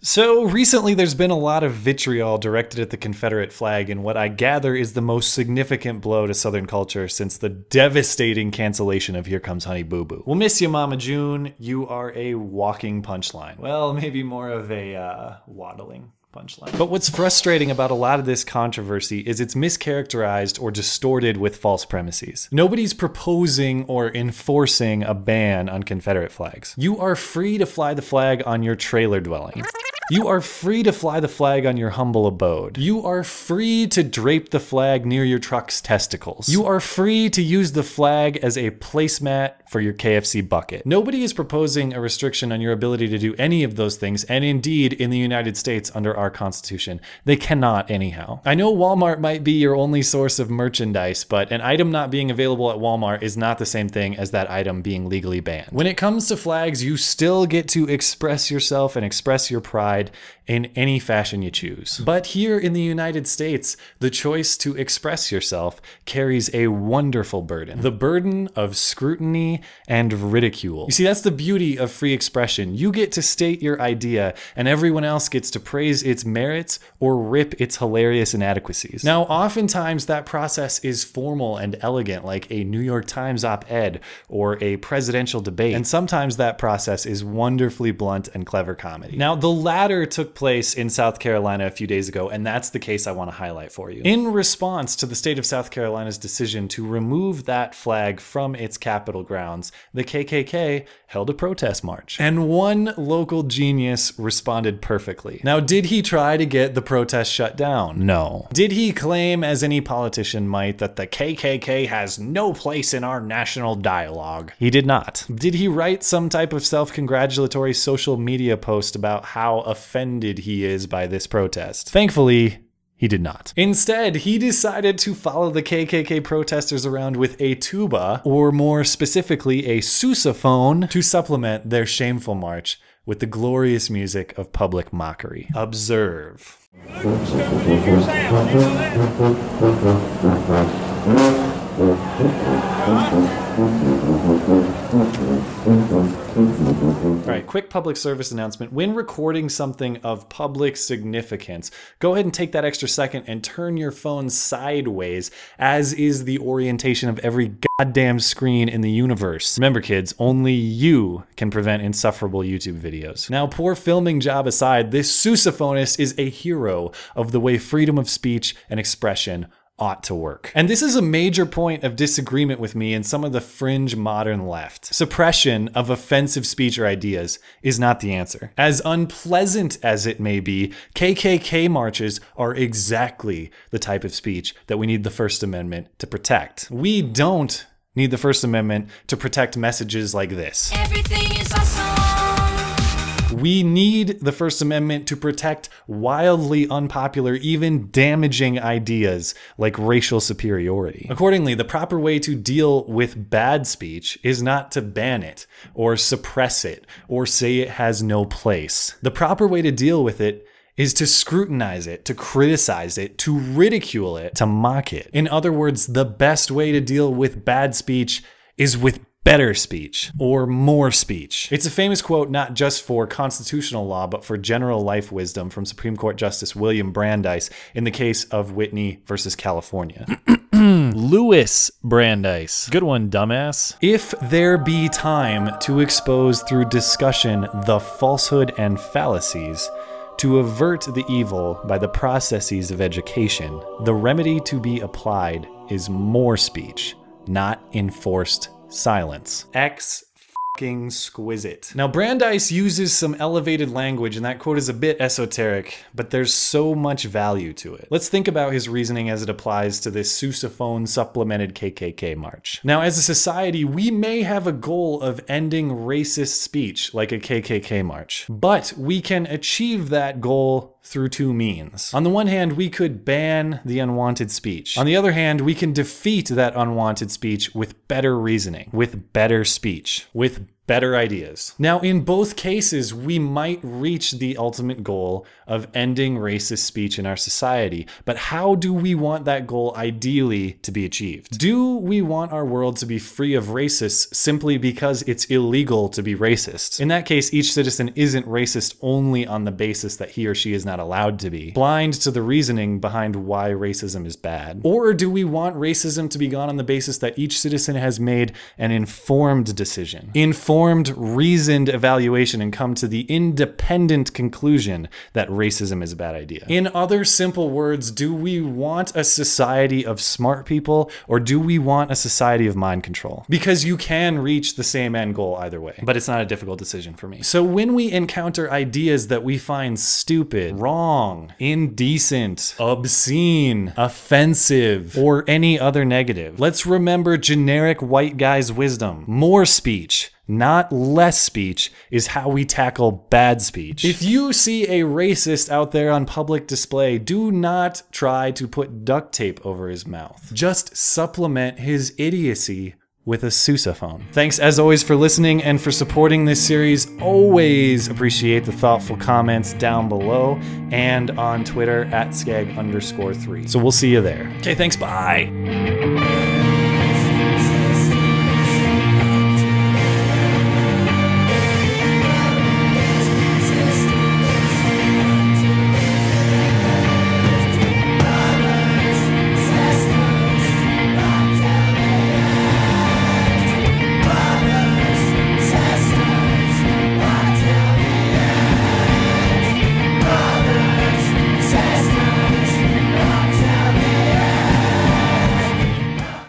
So recently there's been a lot of vitriol directed at the Confederate flag in what I gather is the most significant blow to Southern culture since the devastating cancellation of Here Comes Honey Boo Boo. We'll miss you, Mama June. You are a walking punchline. Well, maybe more of a waddling punchline. But what's frustrating about a lot of this controversy is it's mischaracterized or distorted with false premises. Nobody's proposing or enforcing a ban on Confederate flags. You are free to fly the flag on your trailer dwelling. You are free to fly the flag on your humble abode. You are free to drape the flag near your truck's testicles. You are free to use the flag as a placemat for your KFC bucket. Nobody is proposing a restriction on your ability to do any of those things, and indeed, in the United States under our Constitution, they cannot anyhow. I know Walmart might be your only source of merchandise, but an item not being available at Walmart is not the same thing as that item being legally banned. When it comes to flags, you still get to express yourself and express your pride in any fashion you choose. But here in the United States, the choice to express yourself carries a wonderful burden. The burden of scrutiny and ridicule. You see, that's the beauty of free expression. You get to state your idea, and everyone else gets to praise its merits or rip its hilarious inadequacies. Now, oftentimes that process is formal and elegant, like a New York Times op-ed or a presidential debate, and sometimes that process is wonderfully blunt and clever comedy. Now, the latter took place in South Carolina a few days ago, and that's the case I want to highlight for you. In response to the state of South Carolina's decision to remove that flag from its Capitol grounds, the KKK held a protest march. And one local genius responded perfectly. Now, did he try to get the protest shut down? No. Did he claim, as any politician might, that the KKK has no place in our national dialogue? He did not. Did he write some type of self-congratulatory social media post about how offended he is by this protest? Thankfully, he did not. Instead, he decided to follow the KKK protesters around with a tuba, or more specifically, a sousaphone, to supplement their shameful march with the glorious music of public mockery. Observe. Alright, quick public service announcement. When recording something of public significance, go ahead and take that extra second and turn your phone sideways, as is the orientation of every goddamn screen in the universe. Remember, kids, only you can prevent insufferable YouTube videos. Now, poor filming job aside, this sousaphonist is a hero of the way freedom of speech and expression ought to work. And this is a major point of disagreement with me and some of the fringe modern left. Suppression of offensive speech or ideas is not the answer. As unpleasant as it may be, KKK marches are exactly the type of speech that we need the First Amendment to protect. We don't need the First Amendment to protect messages like this. Everything is awesome. We need the First Amendment to protect wildly unpopular, even damaging ideas like racial superiority. Accordingly, the proper way to deal with bad speech is not to ban it, or suppress it, or say it has no place. The proper way to deal with it is to scrutinize it, to criticize it, to ridicule it, to mock it. In other words, the best way to deal with bad speech is with better speech, or more speech. It's a famous quote not just for constitutional law, but for general life wisdom from Supreme Court Justice William Brandeis in the case of Whitney versus California. Louis Brandeis. Good one, dumbass. If there be time to expose through discussion the falsehood and fallacies, to avert the evil by the processes of education, the remedy to be applied is more speech, not enforced silence. Exquisite. Now, Brandeis uses some elevated language, and that quote is a bit esoteric, but there's so much value to it. Let's think about his reasoning as it applies to this sousaphone supplemented KKK march. Now, as a society, we may have a goal of ending racist speech like a KKK march, but we can achieve that goal through two means. On the one hand, we could ban the unwanted speech. On the other hand, we can defeat that unwanted speech with better reasoning, with better speech, with better ideas. Now, in both cases, we might reach the ultimate goal of ending racist speech in our society, but how do we want that goal ideally to be achieved? Do we want our world to be free of racists simply because it's illegal to be racist? In that case, each citizen isn't racist only on the basis that he or she is not allowed to be, blind to the reasoning behind why racism is bad. Or do we want racism to be gone on the basis that each citizen has made an informed decision, informed, reasoned evaluation, and come to the independent conclusion that racism is a bad idea? In other simple words, do we want a society of smart people, or do we want a society of mind control? Because you can reach the same end goal either way, but it's not a difficult decision for me. So when we encounter ideas that we find stupid, wrong, indecent, obscene, offensive, or any other negative, let's remember generic white guy's wisdom. More speech, not less speech, is how we tackle bad speech. If you see a racist out there on public display, do not try to put duct tape over his mouth. Just supplement his idiocy with a sousaphone. Thanks as always for listening and for supporting this series. Always appreciate the thoughtful comments down below and on Twitter at @skag_3. So we'll see you there. Okay, thanks, bye.